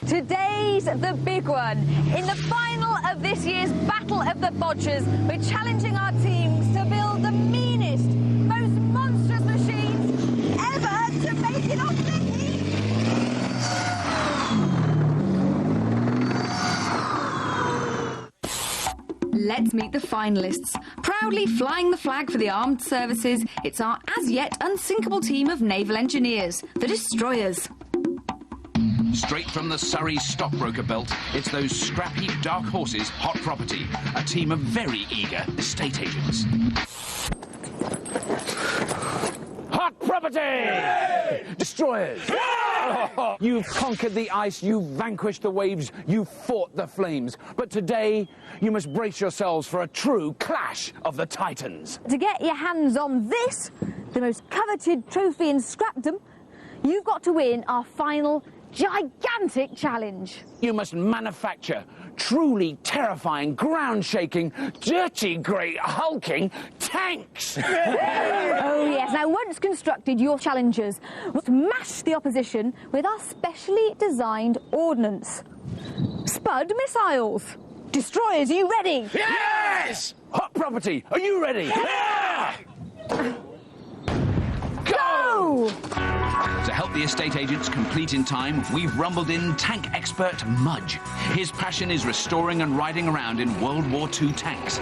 Today's the big one. In the final of this year's Battle of the Bodgers, we're challenging our teams to build the meanest, most monstrous machines ever to make it off the heat. Let's meet the finalists. Proudly flying the flag for the armed services, it's our as yet unsinkable team of naval engineers, the Destroyers. Straight from the Surrey stockbroker belt, it's those Scrapheap dark horses, hot property, a team of very eager estate agents. Hot property! Yay! Destroyers! Oh, you've conquered the ice, you've vanquished the waves, you've fought the flames. But today, you must brace yourselves for a true clash of the titans. To get your hands on this, the most coveted trophy in Scrapdom, you've got to win our final gigantic challenge. You must manufacture truly terrifying, ground-shaking, dirty, great, hulking tanks! Oh yes, now once constructed, your challengers will smash the opposition with our specially designed ordnance. Spud missiles. Destroyers, are you ready? Yes! Hot property, are you ready? Yeah! Go! To help the estate agents complete in time, we've rumbled in tank expert Mudge. His passion is restoring and riding around in World War II tanks.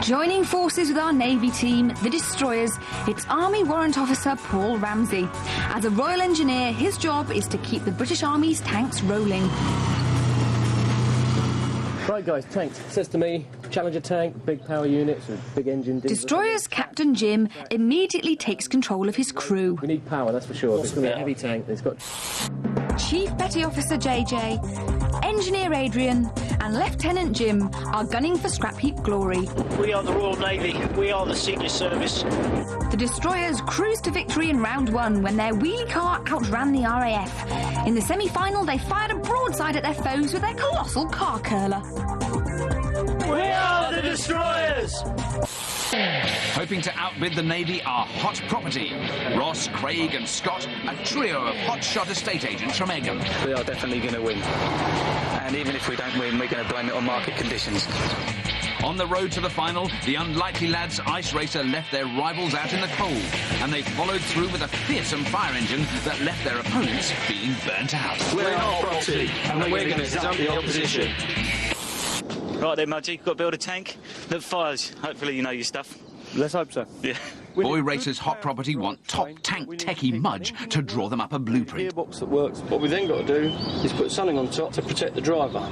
Joining forces with our Navy team, the Destroyers, it's Army Warrant Officer Paul Ramsey. As a Royal Engineer, his job is to keep the British Army's tanks rolling. Right guys, tanks. Says to me, Challenger tank, big power units with big engine. Destroyers Captain Jim immediately takes control of his crew. We need power, that's for sure. It's going to be a heavy tank. It's got... Chief Petty Officer JJ, Engineer Adrian and Lieutenant Jim are gunning for Scrapheap glory. We are the Royal Navy. We are the senior service. The Destroyers cruised to victory in round one when their wheelie car outran the RAF. In the semi-final, they fired a broadside at their foes with their colossal car curler. We are the Destroyers! Hoping to outbid the Navy are Hot Property. Ross, Craig and Scott, a trio of hotshot estate agents from Egham. We are definitely going to win. And even if we don't win, we're going to blame it on market conditions. On the road to the final, the unlikely lads Ice Racer left their rivals out in the cold, and they followed through with a fearsome fire engine that left their opponents feeling burnt out. We're Hot Property, and we're going to dump the opposition. Right then, Mudgy, got to build a tank that fires. Hopefully you know your stuff. Let's hope so. Yeah. Boy Racers Hot Property want top tank techie Mudge to draw them up a blueprint. Gearbox that works. What we then got to do is put something on top to protect the driver.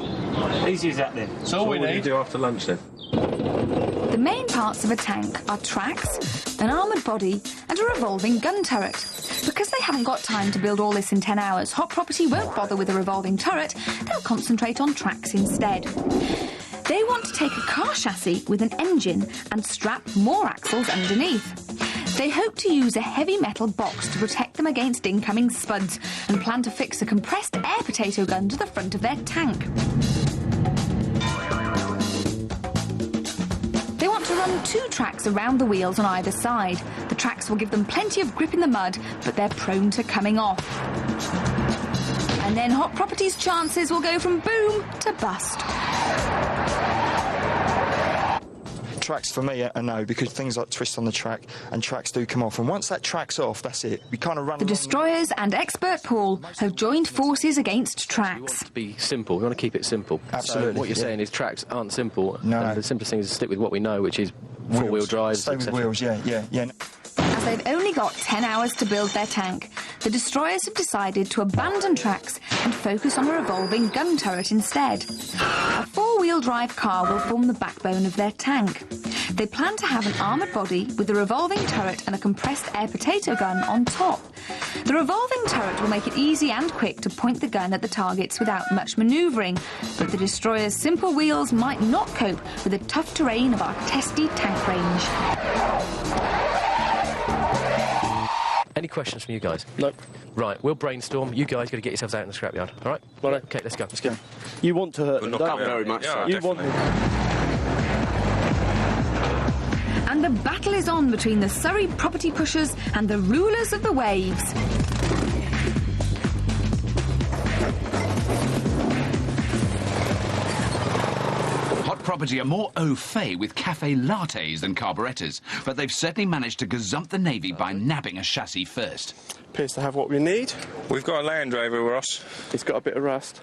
Easy as that then. So all we need. do after lunch then? The main parts of a tank are tracks, an armoured body and a revolving gun turret. Because they haven't got time to build all this in 10 hours, Hot Property won't bother with a revolving turret, they'll concentrate on tracks instead. They want to take a car chassis with an engine and strap more axles underneath. They hope to use a heavy metal box to protect them against incoming spuds and plan to fix a compressed air potato gun to the front of their tank. They want to run 2 tracks around the wheels on either side. The tracks will give them plenty of grip in the mud, but they're prone to coming off. And then Hot Property's chances will go from boom to bust. Tracks for me are no, because things like twist on the track and tracks do come off, and once that track's off, that's it. We kind of run. The Destroyers and Expert Paul have joined forces against tracks. We want it to be simple. We want to keep it simple. Absolutely. So what you're saying is tracks aren't simple. No. And the simplest thing is to stick with what we know, which is four-wheel drives. Stay with wheels, yeah. As they've only got 10 hours to build their tank, the Destroyers have decided to abandon tracks and focus on a revolving gun turret instead. A 4-wheel drive car will form the backbone of their tank. They plan to have an armoured body with a revolving turret and a compressed air potato gun on top. The revolving turret will make it easy and quick to point the gun at the targets without much manoeuvring, but the Destroyer's simple wheels might not cope with the tough terrain of our testy tank range. Any questions from you guys? No. Right, we'll brainstorm. You guys got to get yourselves out in the scrapyard, all right? Right. Okay, let's go. Let's go. You want to hurt We'll them, knock don't out you? very much so. You want them. And the battle is on between the Surrey property pushers and the rulers of the waves. Property are more au fait with cafe lattes than carburettors, but they've certainly managed to gazump the Navy by nabbing a chassis first. Appears to have what we need. We've got a Land Rover, Ross. It's got a bit of rust.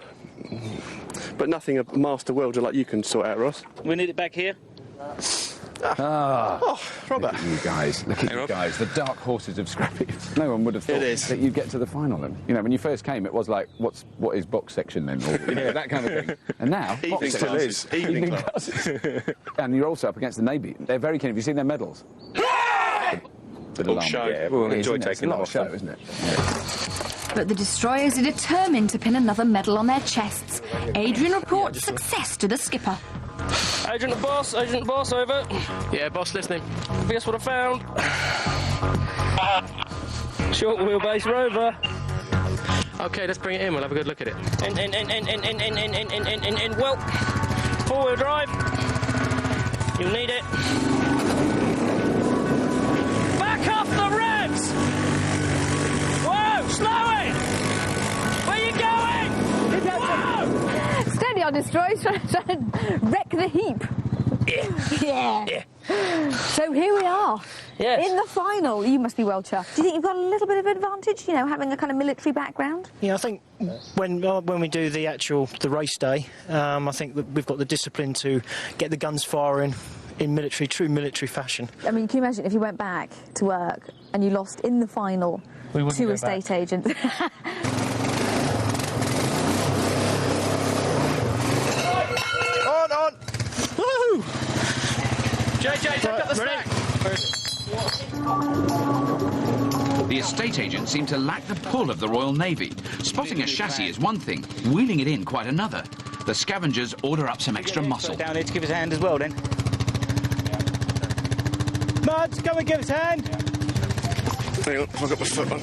But nothing a master welder like you can sort out, Ross. We need it back here. Oh, Robert. Look at you guys, the dark horses of Scrapheap. No one would have thought that you'd get to the final. And, you know, when you first came, it was like, what is box section then? Or, you know, that kind of thing. And now, Evening box classes. section Evening classes. And you're also up against the Navy. They're very keen. Have you seen their medals? All show. Yeah, We'll enjoy isn't it? taking them It's off a lot of show, them. isn't it? But the destroyers are determined to pin another medal on their chests. Adrian reports success to the skipper. Agent Boss, over. Yeah, boss, listening. Guess what I found? Short wheelbase rover. Okay, let's bring it in. We'll have a good look at it. And well, four-wheel drive. You'll need it. Back off the revs! Whoa, slow it! Where you going? Whoa! Steady on destroyers, trying to wreck the heap. Yeah. So here we are. Yes. In the final. You must be well chuffed. Do you think you've got a little bit of advantage, you know, having a kind of military background? Yeah, I think when we do the race day, I think that we've got the discipline to get the guns firing in true military fashion. I mean, can you imagine if you went back to work and you lost in the final to estate agents? On! Woo! JJ, take up the stack. The estate agents seem to lack the pull of the Royal Navy. Spotting a chassis is one thing, wheeling it in quite another. The scavengers order up some extra muscle. Down here to give us a hand as well, then. Mud, go and give us a hand. Hang on, I've got my foot on.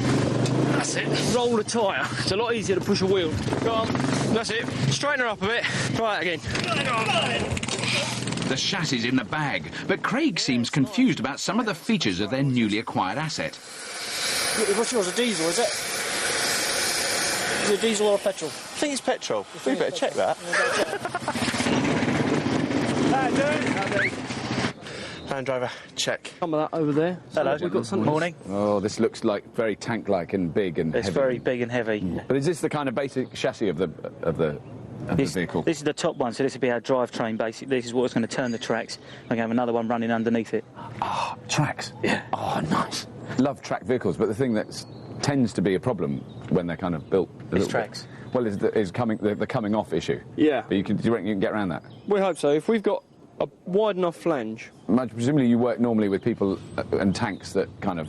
That's it. Roll the tyre. It's a lot easier to push a wheel. Go on. That's it. Straighten her up a bit. Try it again. The chassis in the bag, but Craig seems confused about some of the features of their newly acquired asset. What's yours, a diesel, is it? Is it diesel or petrol? I think it's petrol. We better check that. Land Rover, check. Some of that over there. Hello. We've got something. Morning. Oh, this looks like very tank-like and big and It's heavy. very big and heavy. But is this the kind of basic chassis of the vehicle? This is the top one, so this will be our drivetrain, basically. This is what's going to turn the tracks. We're going to have another one running underneath it. Ah, tracks? Yeah. Oh, nice. Love track vehicles, but the thing that tends to be a problem when they're kind of built... It's tracks. Well, is the coming off issue. Yeah. But do you reckon you can get around that? We hope so. If we've got a wide enough flange. Presumably you work normally with people and tanks that kind of...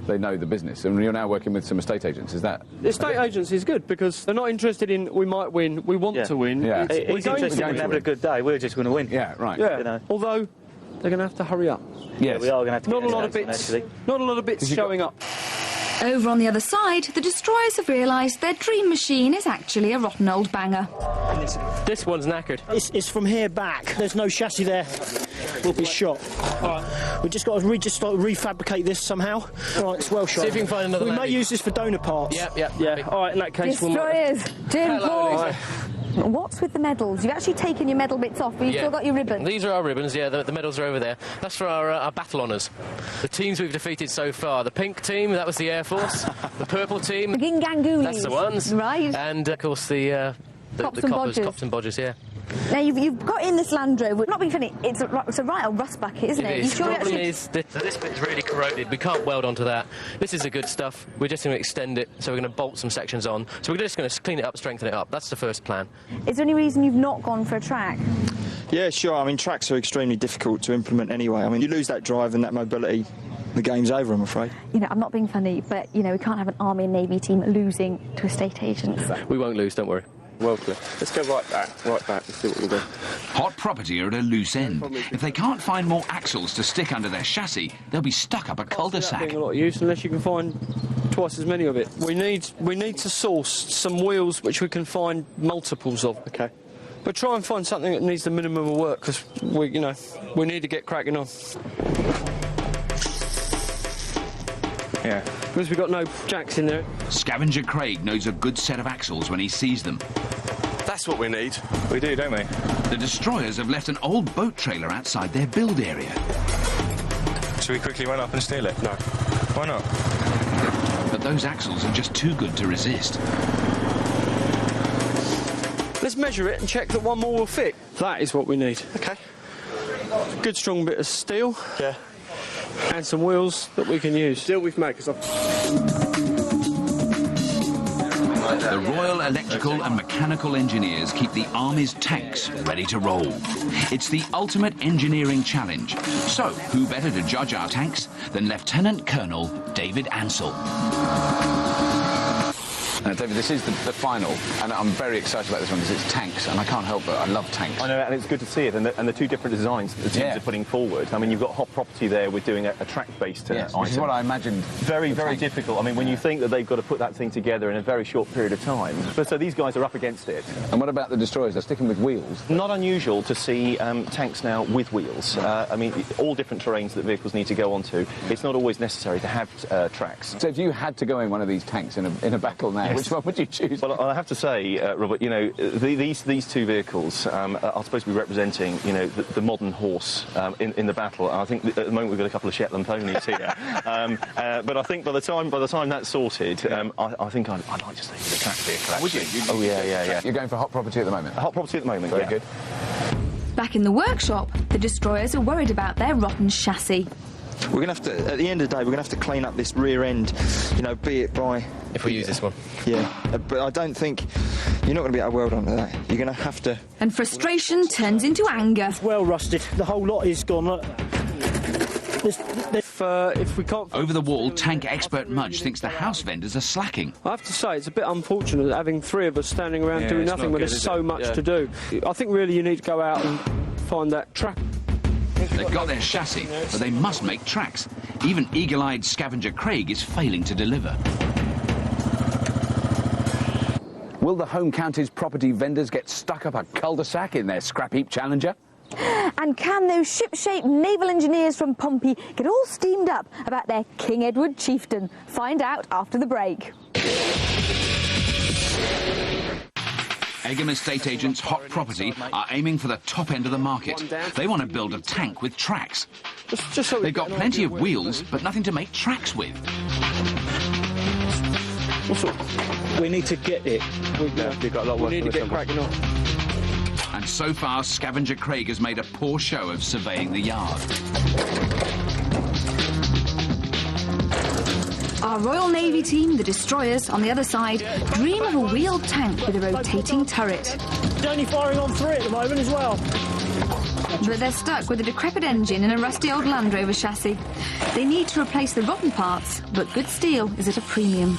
They know the business, and you're now working with some estate agents, is that... The estate agents is good, because they're not interested in we might win, we want to win. Yeah. He's interested in having a good day. We're just going to win. Yeah, right. Yeah, You know. although they're going to have to hurry up. Yes. We are going to have to Not a get lot of this bits, actually. not a lot of bits showing up. Over on the other side, the destroyers have realised their dream machine is actually a rotten old banger. This one's knackered. It's from here back. There's no chassis there. We'll be shot. All right. We've just got to refabricate this somehow. All right, it's well shot. See if you can find another We may Navy. use this for donor parts. Yep. Yeah, all right, in that case Destroyers, Jim, Hello, Paul. Lisa. What's with the medals? You've actually taken your medal bits off, but you've still got your ribbon. These are our ribbons, yeah, the medals are over there. That's for our battle honours. The teams we've defeated so far. The pink team, that was the Air Force. The purple team, The Gingangoolies. that's the ones. Right. And, of course, the Cops the and coppers, bodgers. cops and bodgers, yeah. Now, you've got in this Land Rover. Not being funny, it's a right old rust bucket, isn't it? It You is. sure The you problem actually... is that this bit's really corroded. We can't weld onto that. This is the good stuff. We're just going to extend it, so we're going to bolt some sections on. So we're just going to clean it up, strengthen it up. That's the first plan. Is there any reason you've not gone for a track? Yeah, sure. I mean, tracks are extremely difficult to implement anyway. I mean, you lose that drive and that mobility, the game's over, I'm afraid. You know, I'm not being funny, but, you know, we can't have an Army and Navy team losing to estate agents. We won't lose, don't worry. Well clear. Let's go right back. Let's see what we'll do. Hot Property are at a loose end. If they can't find more axles to stick under their chassis, they'll be stuck up a That cul-de-sac. being a lot of use unless you can find twice as many of it. We need to source some wheels which we can find multiples of. Okay. But try and find something that needs the minimum of work, because we need to get cracking on. Yeah. Because we've got no jacks in there. Scavenger Craig knows a good set of axles when he sees them. That's what we need. We do, don't we? The destroyers have left an old boat trailer outside their build area. Should we quickly run up and steal it? No. Why not? But those axles are just too good to resist. Let's measure it and check that one more will fit. That is what we need. Okay. Good strong bit of steel. Yeah. And some wheels that we can use. Steel we've made, because The Royal Electrical and Mechanical Engineers keep the Army's tanks ready to roll. It's the ultimate engineering challenge. So, who better to judge our tanks than Lieutenant Colonel David Ansell? David, this is the final, and I'm very excited about this one because it's tanks, and I can't help but I love tanks. I know, and it's good to see it, and the two different designs that the teams are putting forward. I mean, you've got Hot Property there with doing a track-based item. Which is what I imagined. Very, very difficult. I mean, when you think that they've got to put that thing together in a very short period of time. But so these guys are up against it. And what about the destroyers? They're sticking with wheels. Not unusual to see tanks now with wheels. I mean, all different terrains that vehicles need to go onto. It's not always necessary to have tracks. So if you had to go in one of these tanks in a battle now, which one would you choose? Well, I have to say, Robert, you know, these two vehicles are supposed to be representing, you know, the modern horse in the battle. I think at the moment we've got a couple of Shetland ponies here, but I think by the time that's sorted, I think I'd like to stay with the track vehicle. Would you? Oh yeah. You're going for Hot Property at the moment. Hot Property at the moment. Very good. Back in the workshop, the destroyers are worried about their rotten chassis. We're going to have to, at the end of the day, we're going to have to clean up this rear end, you know, be it by... If we use this one. Yeah, but I don't think... You're not going to be able to weld onto that. You're going to have to... And frustration turns into anger. It's well rusted. The whole lot is gone. Look. If we can't... Over the wall, tank expert Mudge thinks the house vendors are slacking. I have to say, it's a bit unfortunate having three of us standing around doing it's nothing not when good, there's is so it? much Yeah. to do. I think really you need to go out and find that track. They've got their chassis, but they must make tracks. Even eagle-eyed scavenger Craig is failing to deliver. Will the home county's property vendors get stuck up a cul-de-sac in their Scrapheap Challenger? And can those ship-shaped naval engineers from Pompey get all steamed up about their King Edward chieftain? Find out after the break. Egham estate agents Hot Property are aiming for the top end of the market. They want to build a tank with tracks. Just so They've got plenty of wheels, but nothing to make tracks with. We need to get it. You've got a lot of work We need to get cracking on. And so far, Scavenger Craig has made a poor show of surveying the yard. Our Royal Navy team, the destroyers, on the other side, dream of a wheeled tank with a rotating turret. It's only firing on 3 at the moment as well. But they're stuck with a decrepit engine and a rusty old Land Rover chassis. They need to replace the rotten parts, but good steel is at a premium.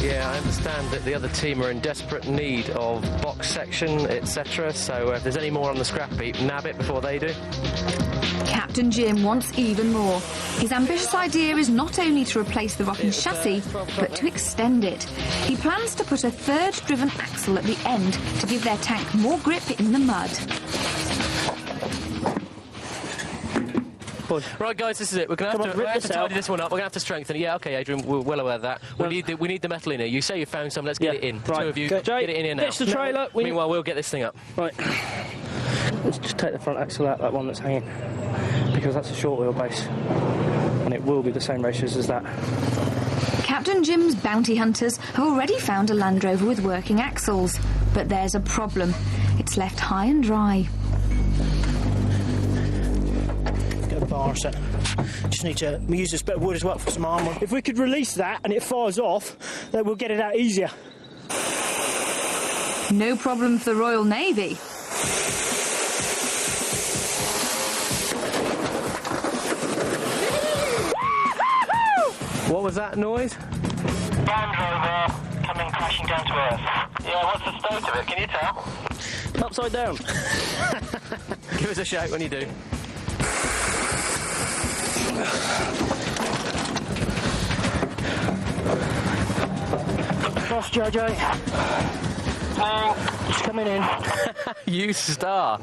Yeah, I understand that the other team are in desperate need of box section, etc. So if there's any more on the scrap heap, nab it before they do. Captain Jim wants even more. His ambitious idea is not only to replace the rotten chassis, but to extend it. He plans to put a third-driven axle at the end to give their tank more grip in the mud. Right, guys, this is it. We're going to have to tidy this one up. We're going to have to strengthen it. Yeah, OK, Adrian, we're well aware of that. We need the metal in here. You say you found some. Let's get it in. The two of you, get it in here now. Ditch the trailer. Meanwhile, we'll get this thing up. Right. Let's just take the front axle out, that one that's hanging, because that's a short wheelbase, and it will be the same ratios as that. Captain Jim's bounty hunters have already found a Land Rover with working axles. But there's a problem. It's left high and dry. Get a bar set. Just need to use this bit of wood as well for some armour. If we could release that and it fires off, then we'll get it out easier. No problem for the Royal Navy. What was that noise? Land Rover coming crashing down to earth. Yeah, what's the state of it? Can you tell? Upside down. Give us a shout when you do. Cross, Jojo. Just coming in. You star.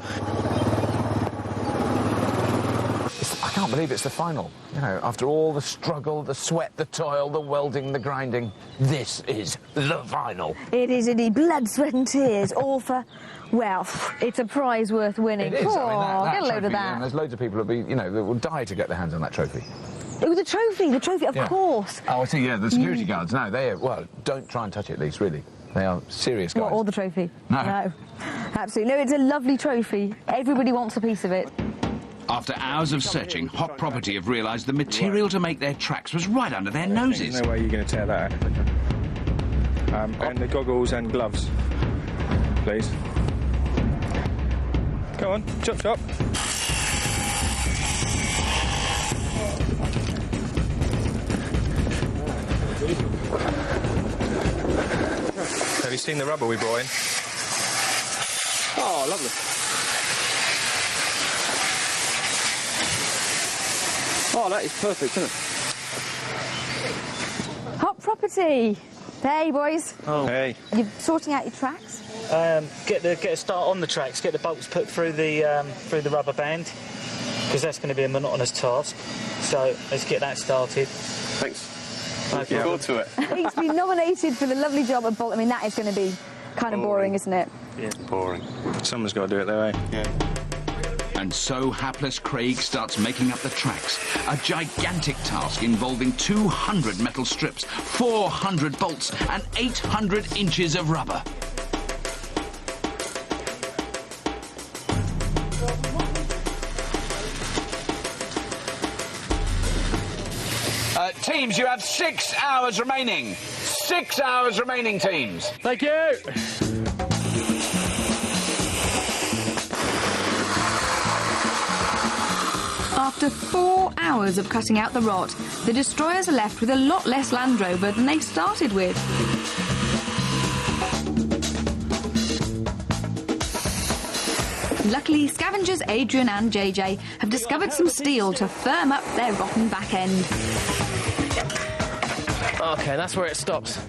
I can't believe it's the final. You know, after all the struggle, the sweat, the toil, the welding, the grinding, this is the final. It is indeed. Blood, sweat and tears, all for, well, it's a prize worth winning. It is. Oh, I mean, get a load trophy, of that. and there's loads of people who'll be, you know, that will die to get their hands on that trophy. It was the trophy, of course. Oh, I see, yeah, the security guards, no, well, don't try and touch it, at least, really. They are serious guys. What, or the trophy? No. Absolutely. No, it's a lovely trophy. Everybody wants a piece of it. After hours of searching, Hot Property have realised the material to make their tracks was right under their noses. There's no way you're going to tear that out. And the goggles and gloves, please. Go on, chop chop. Have you seen the rubber we brought in? Oh, lovely. Oh, that is perfect, isn't it? Hot Property. Hey, boys. Oh. Hey. You're sorting out your tracks? Get a start on the tracks. Get the bolts put through the rubber band, because that's going to be a monotonous task. So let's get that started. Thanks. Looking forward to it. He's been nominated for the lovely job of bolt. I mean, that is going to be kind of boring, isn't it? Yeah, boring. Someone's got to do it though, eh? Yeah. And so hapless Craig starts making up the tracks. A gigantic task involving 200 metal strips, 400 bolts and 800 inches of rubber. Teams, you have 6 hours remaining. 6 hours remaining, teams. Thank you. After 4 hours of cutting out the rot, the destroyers are left with a lot less Land Rover than they started with. Luckily, scavengers Adrian and JJ have discovered some steel to firm up their rotten back end. OK, that's where it stops.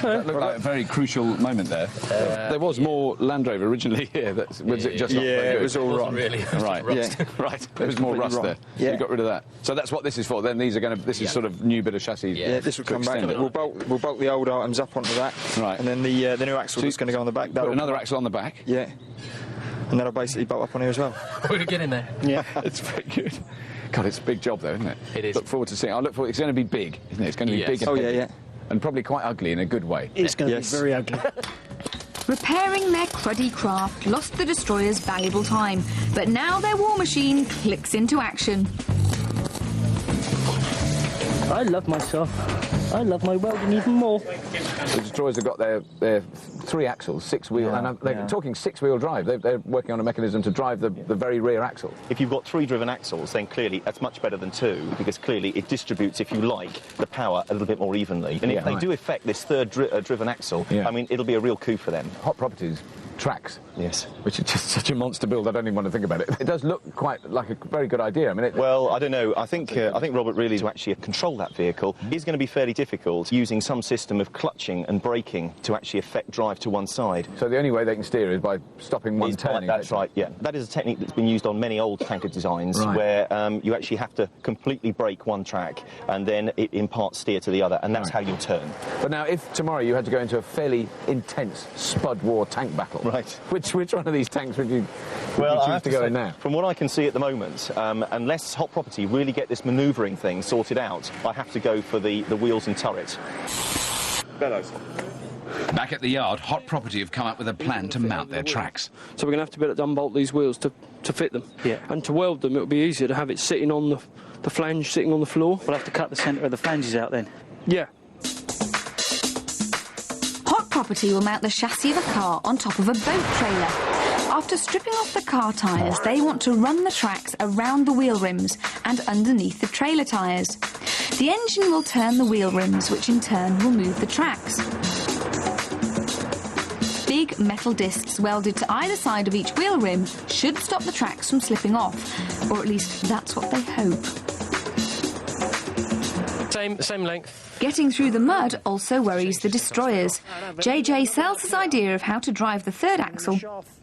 That looked like a very crucial moment there. There was more Land Rover originally here. Was it just not very good? It was all rotten. Really. Right. Right. There was more rust there. So you got rid of that. So that's what this is for. Then these are going to. This is sort of new bit of chassis. Yeah, this will come back. We'll bolt the old items up onto that. Right. And then the new axle is going to go on the back. Put another axle on the back. Yeah. And that'll basically bolt up on here as well. We're going to get in there. Yeah. It's very good. God, it's a big job though, isn't it? It is. Look forward to seeing. I look forward. It's going to be big, isn't it? It's going to be big. And heavy. And probably quite ugly in a good way. It's going to be very ugly. Repairing their cruddy craft lost the destroyers valuable time, but now their war machine clicks into action. I love myself. I love my welding even more. The destroyers have got their 3 axles, 6-wheel, and they're talking 6-wheel drive. They're working on a mechanism to drive the very rear axle. If you've got 3 driven axles, then clearly that's much better than 2, because clearly it distributes, if you like, the power a little bit more evenly. And if they do affect this 3rd driven axle, I mean, it'll be a real coup for them. Hot Properties tracks. Yes. Which is just such a monster build, I don't even want to think about it. It does look quite like a very good idea. I mean, well, I don't know. I think Robert really, to actually control that vehicle, is going to be fairly difficult, using some system of clutching and braking to actually affect drive to one side. So the only way they can steer is by stopping one turning. That's right, yeah. That is a technique that's been used on many old tanker designs, where you actually have to completely brake one track and then it imparts steer to the other, and that's how you turn. But now, if tomorrow you had to go into a fairly intense Spud War tank battle, which one of these tanks would you choose to go in now? From what I can see at the moment, unless Hot Property really get this manoeuvring thing sorted out, I have to go for the wheels and turret. Bellows. Back at the yard, Hot Property have come up with a plan to mount their tracks. So we're going to have to be able to unbolt these wheels to fit them. Yeah. And to weld them, it'll be easier to have it sitting on the flange, sitting on the floor. We'll have to cut the centre of the flanges out then. Yeah. Hot Property will mount the chassis of a car on top of a boat trailer. After stripping off the car tyres, they want to run the tracks around the wheel rims and underneath the trailer tyres. The engine will turn the wheel rims, which in turn will move the tracks. Big metal discs welded to either side of each wheel rim should stop the tracks from slipping off, or at least that's what they hope. Same length. Getting through the mud also worries the destroyers. JJ sells his idea of how to drive the third axle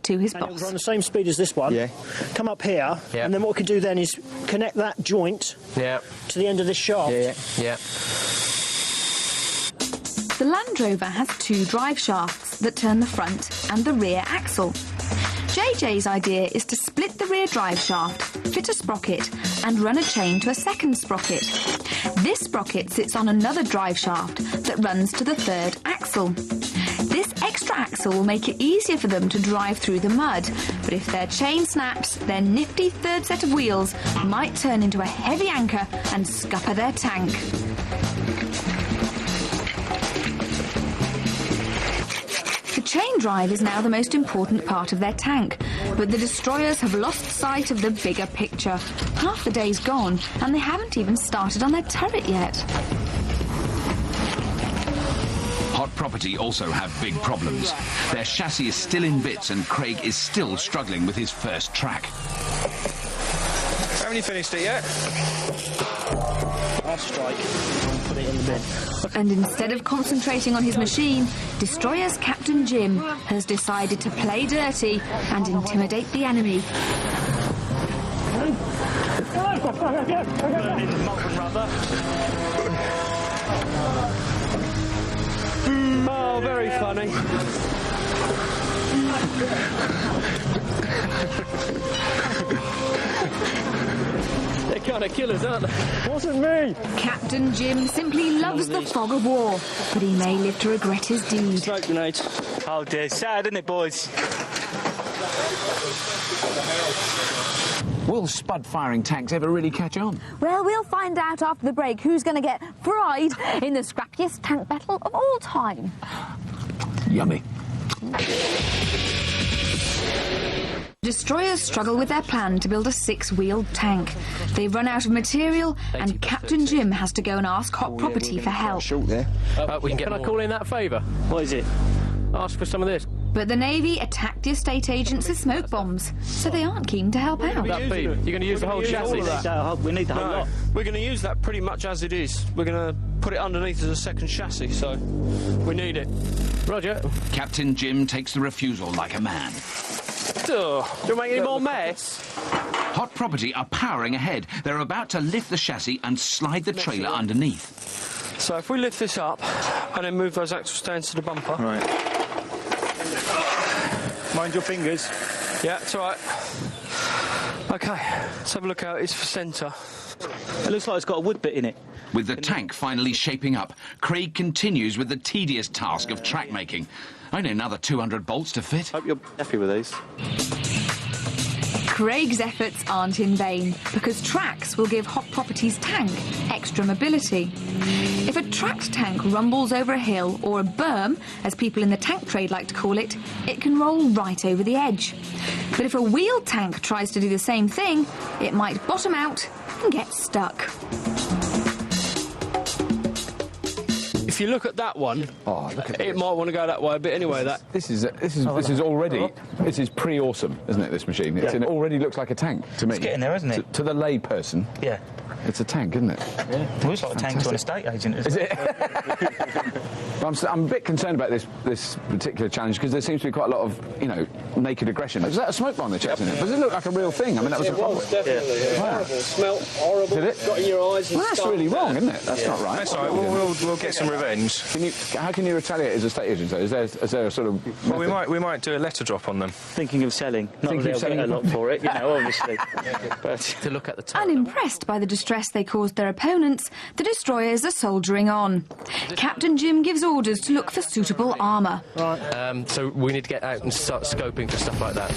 to his boss. We're on the same speed as this one. Yeah. Come up here, and then what we can do then is connect that joint to the end of this shaft. Yeah. The Land Rover has 2 drive shafts that turn the front and the rear axle. JJ's idea is to split the rear drive shaft, fit a sprocket and run a chain to a second sprocket. This sprocket sits on another drive shaft that runs to the third axle. This extra axle will make it easier for them to drive through the mud, but if their chain snaps, their nifty third set of wheels might turn into a heavy anchor and scupper their tank. The chain drive is now the most important part of their tank, but the destroyers have lost sight of the bigger picture. Half the day's gone, and they haven't even started on their turret yet. Hot Property also have big problems. Their chassis is still in bits and Craig is still struggling with his first track. Haven't you finished it yet? I'll strike and put it in the bin. And instead of concentrating on his machine, Destroyer's Captain Jim has decided to play dirty and intimidate the enemy. Oh, very funny. They're kind of killers, aren't they? Wasn't me. Captain Jim simply loves the fog of war, but he may live to regret his deed. Smoke grenade. Oh dear, sad, isn't it, boys? Will spud-firing tanks ever really catch on? Well, we'll find out after the break who's going to get fried in the scrappiest tank battle of all time. Yummy. Destroyers struggle with their plan to build a 6-wheeled tank. They've run out of material, and Captain Jim has to go and ask Hot Property for help. Short there. Can I call in that favour? What is it? Ask for some of this. But the Navy attacked the estate agents with smoke bombs, so they aren't keen to help out. That beam. You're going to use the whole chassis? We need the whole lot. We're going to use that pretty much as it is. We're going to put it underneath as a second chassis, so we need it. Roger. Captain Jim takes the refusal like a man. Do you make any more mess? Hot Property are powering ahead. They're about to lift the chassis and slide the trailer underneath. So if we lift this up and then move those axle stands to the bumper. Right. Mind your fingers. Yeah, it's all right. OK, let's have a look how it is for centre. It looks like it's got a wood bit in it. With the tank finally shaping up, Craig continues with the tedious task of track making. Only another 200 bolts to fit. Hope you're happy with these. Craig's efforts aren't in vain, because tracks will give Hot Property's tank extra mobility. If a tracked tank rumbles over a hill, or a berm, as people in the tank trade like to call it, it can roll right over the edge. But if a wheeled tank tries to do the same thing, it might bottom out and get stuck. If you look at that one, look at it might want to go that way a bit anyway. This is already pre-awesome, isn't it? This machine. It already looks like a tank to me. It's getting there, isn't it? To the lay person. Yeah. It's a tank, isn't it? Yeah. It looks like a tank to an estate agent. Is it? I'm a bit concerned about this particular challenge because there seems to be quite a lot of, naked aggression. Is that a smoke bomb they're chasing it? Does it look like a real thing? I mean, that was a problem. Definitely. Yeah. Horrible. Smelt horrible. Did it? Got in your eyes. Well, that's really wrong, isn't it? That's not right. That's all right. We'll get some revenge. How can you retaliate as a estate agent? Though? Is there a sort of? Well, we might do a letter drop on them. Thinking of selling. Not that they'll get a lot for it, obviously. But to look at the time. Unimpressed by the distress they caused their opponents, the destroyers are soldiering on. Captain Jim gives orders to look for suitable armour. Right. So we need to get out and start scoping for stuff like that.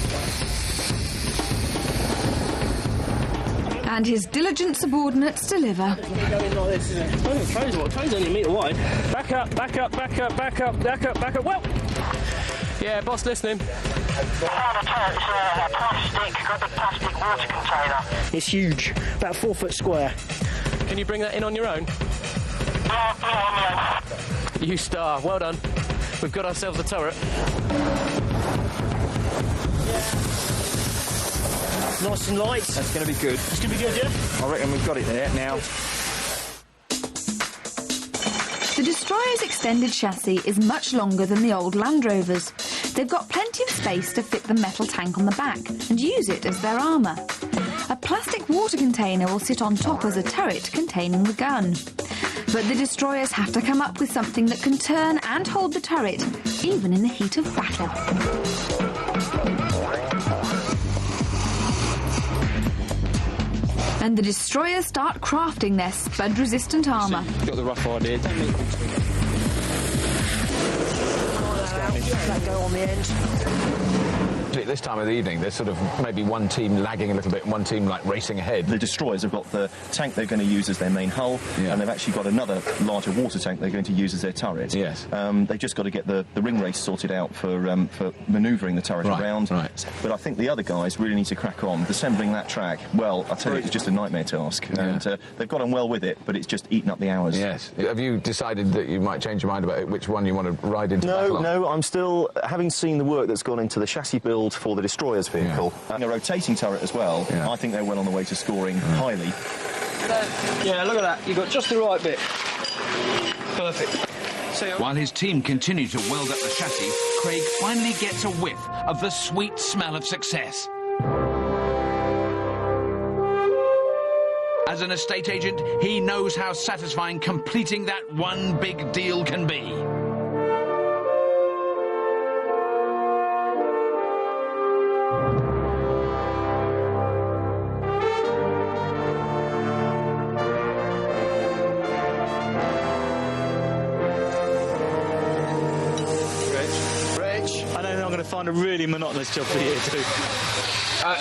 And his diligent subordinates deliver. Train's only a metre wide. Back up, back up, back up, back up, back up, back up. Well! Yeah, boss, listening. Plastic water container. It's huge, about 4 foot square. Can you bring that in on your own? You star. Well done. We've got ourselves a turret. Nice and light. That's going to be good. It's going to be good, yeah? I reckon we've got it there now. Destroyer's extended chassis is much longer than the old Land Rovers. They've got plenty of space to fit the metal tank on the back and use it as their armour. A plastic water container will sit on top as a turret containing the gun. But the Destroyers have to come up with something that can turn and hold the turret, even in the heat of battle. And the Destroyers start crafting their spud-resistant armour. Got the rough idea, don't you? That go on the end. At this time of the evening, there's sort of maybe one team lagging a little bit and one team like racing ahead. The Destroyers have got the tank they're going to use as their main hull, and they've actually got another larger water tank they're going to use as their turret. Yes. They've just got to get the ring race sorted out for manoeuvring the turret around. Right. But I think the other guys really need to crack on. Assembling that track, well, I tell you, it's just a nightmare task. Yeah. And they've got on well with it, but it's just eaten up the hours. Yes. Have you decided that you might change your mind about which one you want to ride into battle on? No, I'm still, having seen the work that's gone into the chassis build for the Destroyers vehicle, and a rotating turret as well, I think they're well on the way to scoring highly. Yeah, look at that. You've got just the right bit. Perfect. While his team continue to weld up the chassis, Craig finally gets a whiff of the sweet smell of success. As an estate agent, he knows how satisfying completing that one big deal can be. Find a really monotonous job for you too.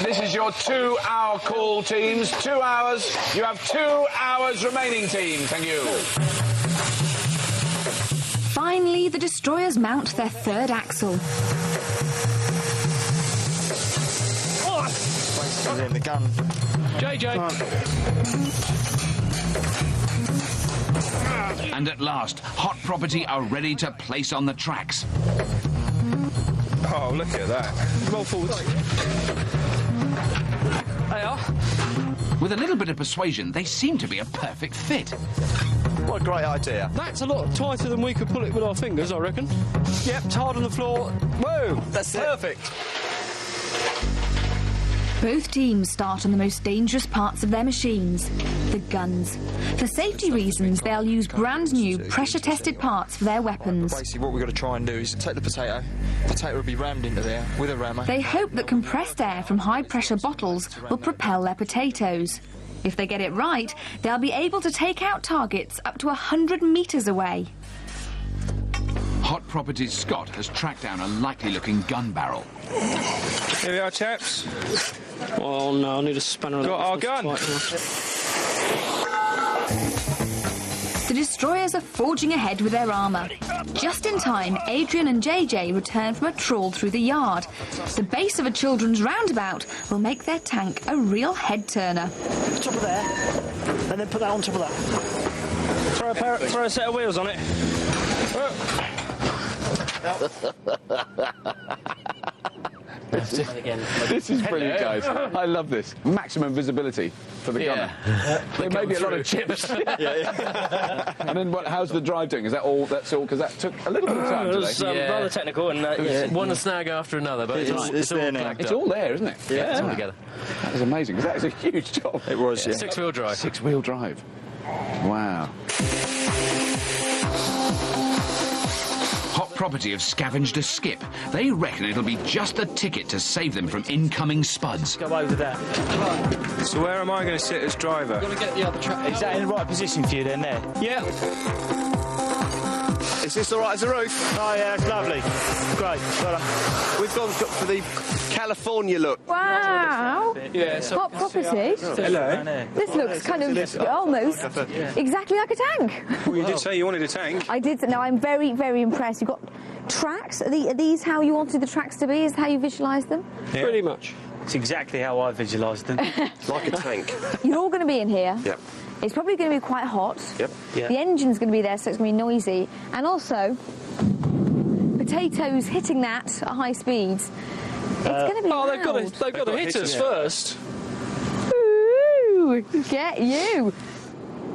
This is your 2-hour call, teams. 2 hours. You have 2 hours remaining, team. Thank you. Finally, the Destroyers mount their third axle. In the gun. JJ. And at last, Hot Property are ready to place on the tracks. Oh, look at that. Roll forwards. They are. With a little bit of persuasion, they seem to be a perfect fit. What a great idea. That's a lot tighter than we could pull it with our fingers, I reckon. Yep, it's hard on the floor. Whoa, that's perfect. Both teams start on the most dangerous parts of their machines, the guns. For safety reasons, they'll use brand new, pressure-tested parts for their weapons. Basically, what we've got to try and do is take the potato. The potato will be rammed into there with a rammer. They hope that compressed air from high-pressure bottles will propel their potatoes. If they get it right, they'll be able to take out targets up to 100 metres away. Hot Properties Scott has tracked down a likely-looking gun barrel. Here we are, chaps. Oh no, I need a spanner. Got our gun. The Destroyers are forging ahead with their armour. Just in time, Adrian and JJ return from a trawl through the yard. The base of a children's roundabout will make their tank a real head-turner. Top of there, and then put that on top of that. Throw a set of wheels on it. This is brilliant, guys. I love this. Maximum visibility for the gunner. There may be a lot of chips. And then how's the drive doing? Is that all? That's all? Because that took a little bit of time today. It was rather technical and one snag after another, but it's all now. It's all there, isn't it? Yeah, it's all together. That is amazing, because that is a huge job. It was, yeah. Six-wheel drive. Six-wheel drive. Wow. Hot Property have scavenged a skip. They reckon it'll be just the ticket to save them from incoming spuds. Go over there. So where am I going to sit as driver? Got to get the other track. Is that in the right position for you then there? Yeah. Is this all right as a roof? Oh yeah, it's lovely. Great. Well done. We've gone for the California look. Wow. Yeah. So Hot Property. Hello. This looks kind of almost exactly like a tank. Well, you did say you wanted a tank. I did. No, I'm very, very impressed. You've got tracks. Are these how you wanted the tracks to be? Is how you visualised them? Yeah. Pretty much. It's exactly how I visualised them. Like a tank. You're all going to be in here. Yep. It's probably going to be quite hot. Yep. Yeah. The engine's going to be there, so it's going to be noisy. And also, potatoes hitting that at high speeds. It's going to be loud. They've got to hit us first. Ooh, get you.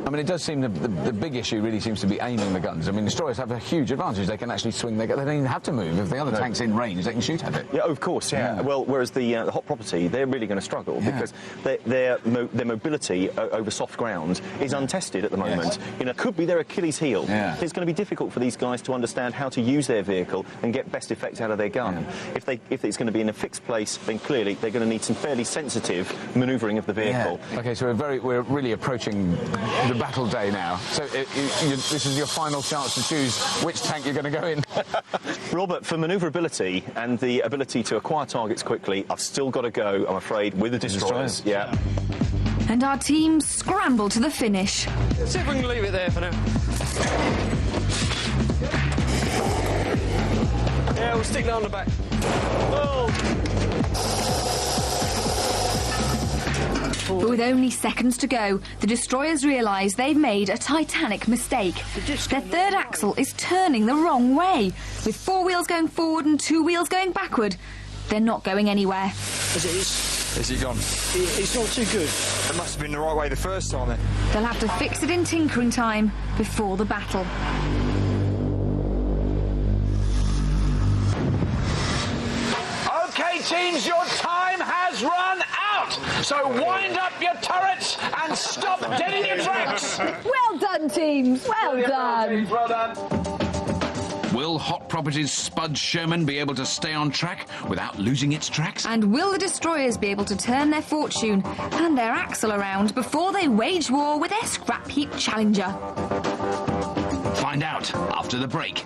I mean, it does seem the big issue really seems to be aiming the guns. I mean, destroyers have a huge advantage. They can actually swing. They don't even have to move. If the other tank's in range, they can shoot at it. Yeah, of course, yeah. Well, whereas the hot property, they're really going to struggle because their mobility over soft ground is untested at the moment. You know, could be their Achilles heel. It's going to be difficult for these guys to understand how to use their vehicle and get best effect out of their gun. If it's going to be in a fixed place, then clearly they're going to need some fairly sensitive manoeuvring of the vehicle. Okay, so we're really approaching the battle day now. So this is your final chance to choose which tank you're going to go in. Robert, for manoeuvrability and the ability to acquire targets quickly, I've still got to go, I'm afraid, with the destroyers. Yeah. And our team scramble to the finish. See if we can leave it there for now. Yeah, we'll stick that on the back. But with only seconds to go, the destroyers realise they've made a titanic mistake. Their third axle is turning the wrong way. With 4 wheels going forward and 2 wheels going backward, they're not going anywhere. As it is. Is he gone? It's not too good. It must have been the right way the first time then. They'll have to fix it in tinkering time before the battle. OK, teams, your time has run out. So wind up your turrets and stop dead in your tracks. Well done, teams. Well done. Well done. Will Hot Property's Spud Sherman be able to stay on track without losing its tracks? And will the destroyers be able to turn their fortune and their axle around before they wage war with their Scrapheap challenger? Find out after the break.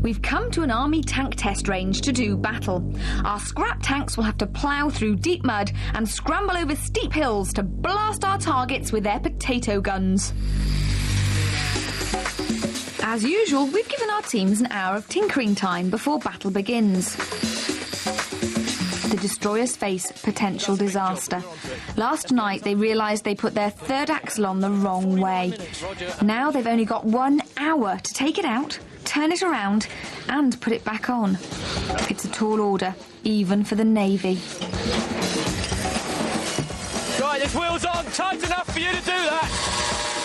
We've come to an army tank test range to do battle. Our scrap tanks will have to plough through deep mud and scramble over steep hills to blast our targets with their potato guns. As usual, we've given our teams an hour of tinkering time before battle begins. The destroyers face potential disaster. Last night they realised they put their third axle on the wrong way. Now they've only got 1 hour to take it out, turn it around and put it back on. It's a tall order, even for the Navy. Right, this wheel's on. Tight enough for you to do that.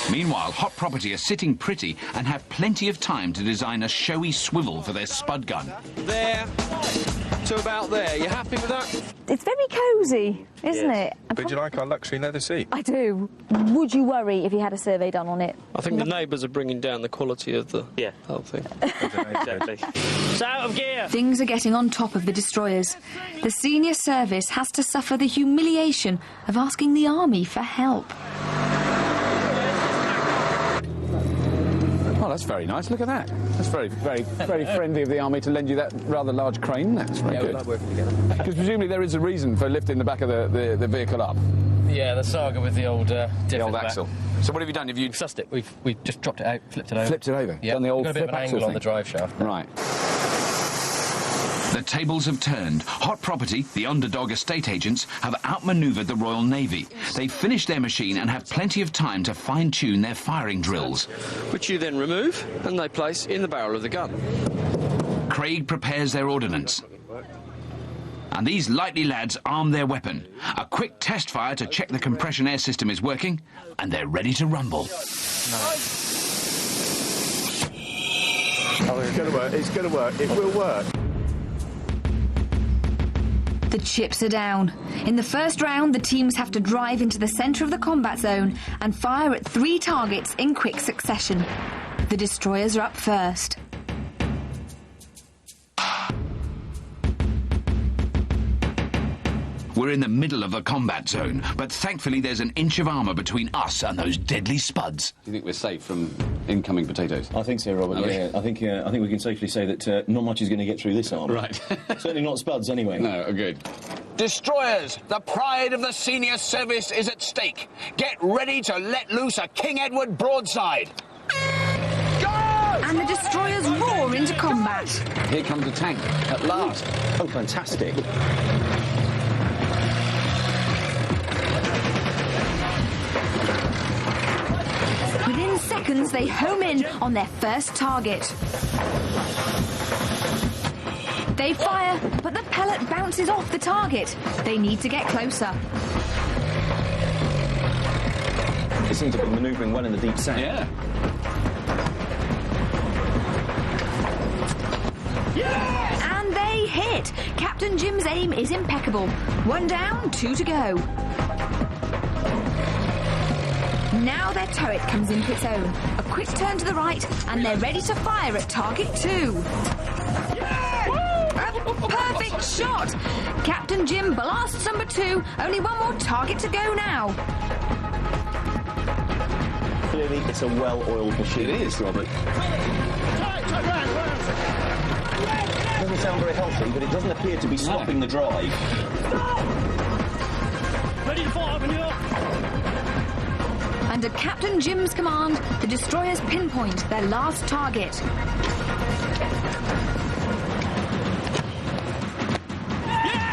Meanwhile, Hot Property are sitting pretty and have plenty of time to design a showy swivel for their Spud gun. There to about there. You happy with that? It's very cosy, isn't it? But do you like our luxury leather seat? I do. Would you worry if you had a survey done on it? I think the neighbours are bringing down the quality of the whole thing. Exactly. It's out of gear. Things are getting on top of the destroyers. The senior service has to suffer the humiliation of asking the army for help. Oh, that's very nice. Look at that. That's very friendly of the army to lend you that rather large crane. That's very good. We like working together. Because presumably there is a reason for lifting the back of the vehicle up. Yeah, the saga with the old diff The old in the axle. back. So what have you done? Have you Sussed it. We've just dropped it out, flipped it over. flipped it over? Yeah, Done the old got a bit flip of an axle angle on thing? the drive shaft. Right. The tables have turned. Hot Property, the underdog estate agents, have outmanoeuvred the Royal Navy. They've finished their machine and have plenty of time to fine-tune their firing drills. Which you then remove and they place in the barrel of the gun. Craig prepares their ordnance. And these likely lads arm their weapon. A quick test fire to check the compression air system is working, and they're ready to rumble. Oh, it's going to work. It's going to work. It will work. The chips are down. In the first round, the teams have to drive into the centre of the combat zone and fire at 3 targets in quick succession. The destroyers are up first. We're in the middle of the combat zone, but thankfully there's an inch of armour between us and those deadly spuds. Do you think we're safe from incoming potatoes? I think so, Robert. Yeah, I think we can safely say that not much is going to get through this arm. Right. Certainly not spuds, anyway. No, good. Destroyers, the pride of the senior service is at stake. Get ready to let loose a King Edward broadside. And the destroyers roar into combat. Here comes a tank, at last. Oh, fantastic. Within seconds, they home in on their first target. They fire, but the pellet bounces off the target. They need to get closer. They seem to be manoeuvring well in the deep sand. Yeah. And they hit. Captain Jim's aim is impeccable. 1 down, 2 to go. Now their turret comes into its own. A quick turn to the right, and they're ready to fire at target 2. A perfect shot! Captain Jim blasts number 2. Only 1 more target to go now. Clearly, it's a well-oiled machine. It is, Robert. Doesn't sound very healthy, but it doesn't appear to be stopping the drive. Ready to fire when you're up. Under Captain Jim's command, the destroyers pinpoint their last target.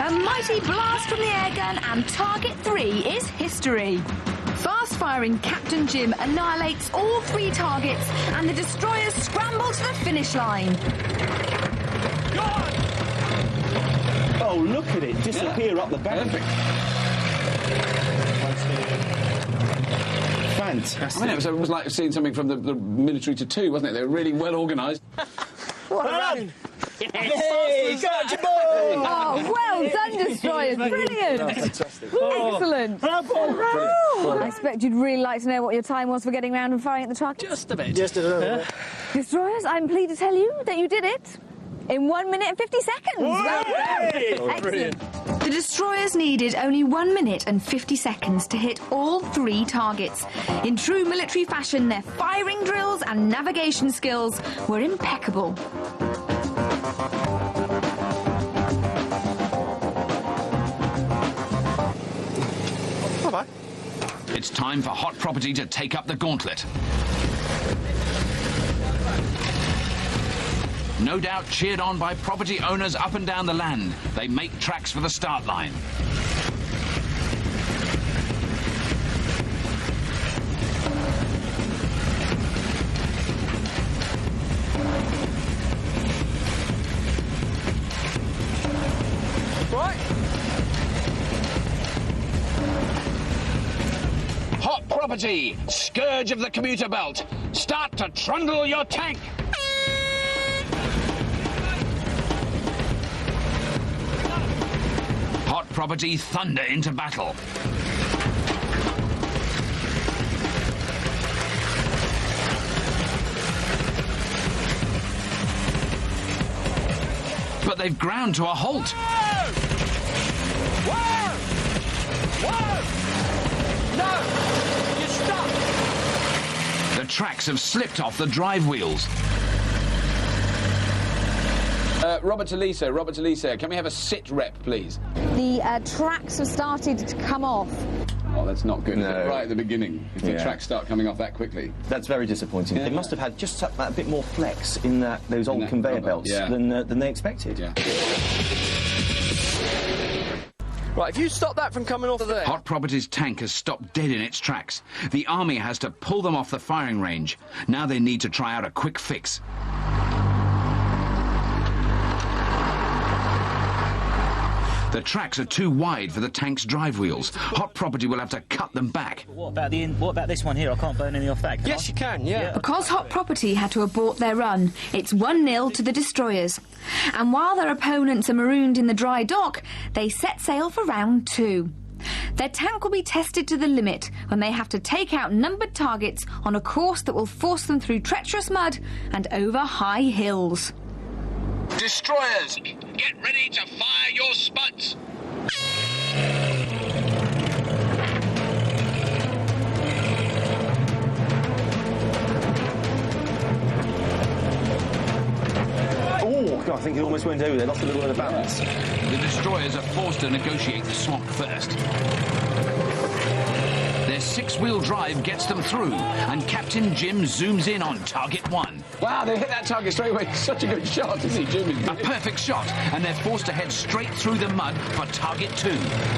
A mighty blast from the airgun, and target 3 is history. Fast-firing Captain Jim annihilates all 3 targets, and the destroyers scramble to the finish line. Oh, look at it disappear up the bank. Perfect. Fantastic. I mean, it was like seeing something from the military to 2, wasn't it? They were really well organised. What a run! Hey, got your ball! Oh, well done, destroyers. Brilliant. Oh, fantastic. Excellent. I expect you'd really like to know what your time was for getting round and firing at the target. Just a bit. Just a little bit. Destroyers, I'm pleased to tell you that you did it in 1 minute and 50 seconds. Well done. Excellent. The destroyers needed only 1 minute and 50 seconds to hit all 3 targets. In true military fashion, their firing drills and navigation skills were impeccable. Bye-bye. It's time for Hot Property to take up the gauntlet. No doubt cheered on by property owners up and down the land, they make tracks for the start line. Right. Hot Property, scourge of the commuter belt. Start to trundle your tank. Hot Property thunder into battle. But they've ground to a halt. Whoa! Whoa! No! You're stuck! The tracks have slipped off the drive wheels. Robert Talisa, can we have a sit rep, please? The tracks have started to come off. Oh, that's not good. No. Right at the beginning, if the tracks start coming off that quickly. That's very disappointing. Yeah. They must have had just a bit more flex in those old conveyor belts than they expected. Yeah. Right, if you stop that from coming off of there... Hot Property's tank has stopped dead in its tracks. The army has to pull them off the firing range. Now they need to try out a quick fix. The tracks are too wide for the tank's drive wheels. Hot Property will have to cut them back. What about this one here? I can't burn any off that. Yes, you can, yeah. Because Hot Property had to abort their run, it's 1-0 to the destroyers. And while their opponents are marooned in the dry dock, they set sail for round 2. Their tank will be tested to the limit when they have to take out numbered targets on a course that will force them through treacherous mud and over high hills. Destroyers, get ready to fire your spuds. Oh, God, I think it almost went over there. Lost a little bit of balance. The destroyers are forced to negotiate the swamp first. Their 6-wheel drive gets them through, and Captain Jim zooms in on target 1. Wow, they hit that target straight away. Such a good shot, isn't he, Jim? A perfect shot, and they're forced to head straight through the mud for target 2.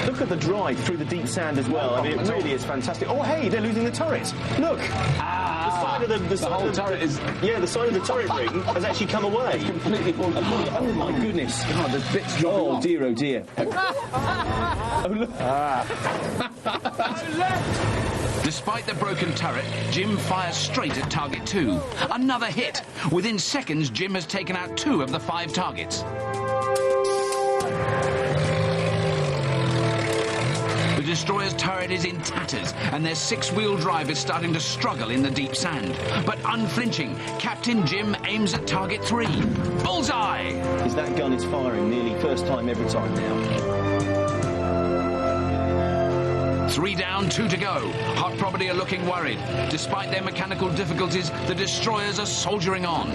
Look at the drive through the deep sand as well. I mean, it really is fantastic. Oh, hey, they're losing the turret. Look. Ah, side of the side whole of turret is... Yeah, the side of the turret ring has actually come away. It's completely fallen apart. Oh my goodness. God, the bits dropping off. Oh dear, oh dear. Oh, look. Despite the broken turret, Jim fires straight at target 2. Another hit. Within seconds, Jim has taken out 2 of the 5 targets. The destroyer's turret is in tatters, and their 6-wheel drive is starting to struggle in the deep sand. But unflinching, Captain Jim aims at target 3. Bullseye! Is that gun is firing nearly first time every time now. 3 down, 2 to go. Hot Property are looking worried. Despite their mechanical difficulties, the destroyers are soldiering on.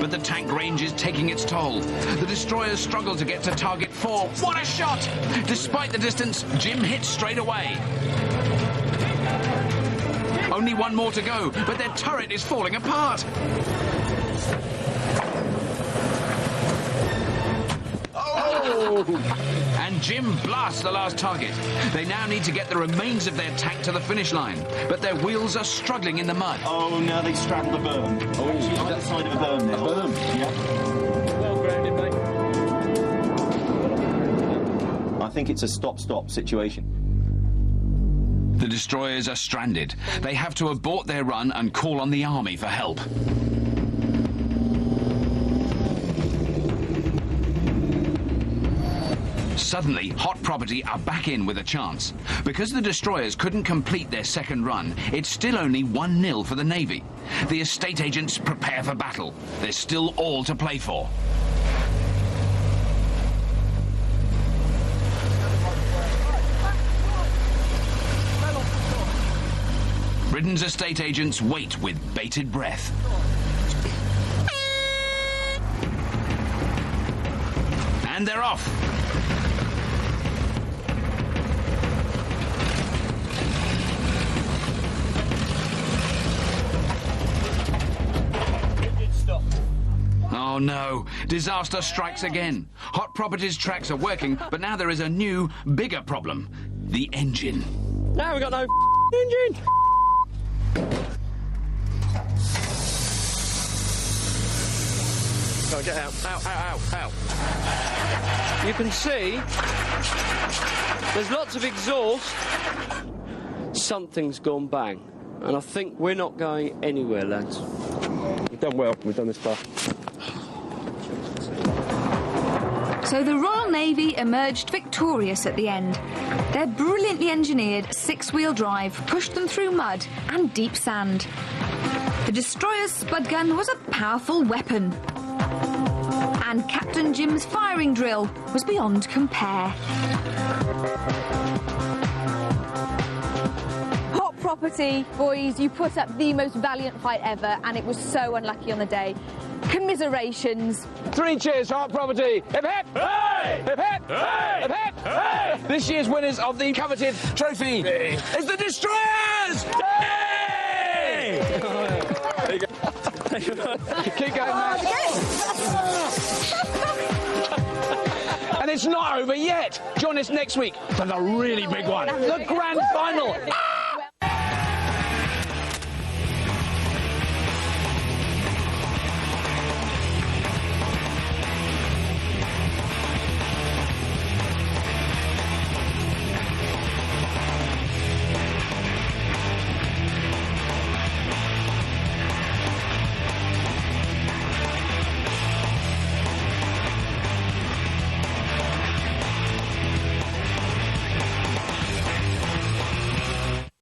But the tank range is taking its toll. The destroyers struggle to get to target 4. What a shot! Despite the distance, Jim hits straight away. Only 1 more to go, but their turret is falling apart. And Jim blasts the last target. They now need to get the remains of their tank to the finish line, but their wheels are struggling in the mud. Oh, now they straddle the berm. Oh, actually on the side of a berm now. Berm? Yeah. Well grounded, mate. I think it's a stop-stop situation. The destroyers are stranded. They have to abort their run and call on the army for help. Suddenly, Hot Property are back in with a chance. Because the destroyers couldn't complete their second run, it's still only 1-0 for the Navy. The estate agents prepare for battle. There's still all to play for. Britain's estate agents wait with bated breath. And they're off. Oh no, disaster strikes again. Hot Properties tracks are working, but now there is a new, bigger problem. The engine. Now we've got no engine. Go, get out. Out. You can see there's lots of exhaust. Something's gone bang. And I think we're not going anywhere, lads. We've done well. We've done this far. So the Royal Navy emerged victorious at the end. Their brilliantly engineered 6-wheel drive pushed them through mud and deep sand. The destroyer's spud gun was a powerful weapon. And Captain Jim's firing drill was beyond compare. Hot Property, boys, you put up the most valiant fight ever, and it was so unlucky on the day. Commiserations. 3 cheers for Hot Property. Hip hip! Hey! Hip hip! Hey! Hip hip! Hey! This year's winners of the coveted trophy is the Destroyers! Hey! There you go. Keep going, man. And it's not over yet. Join us next week for the really big one, the grand final.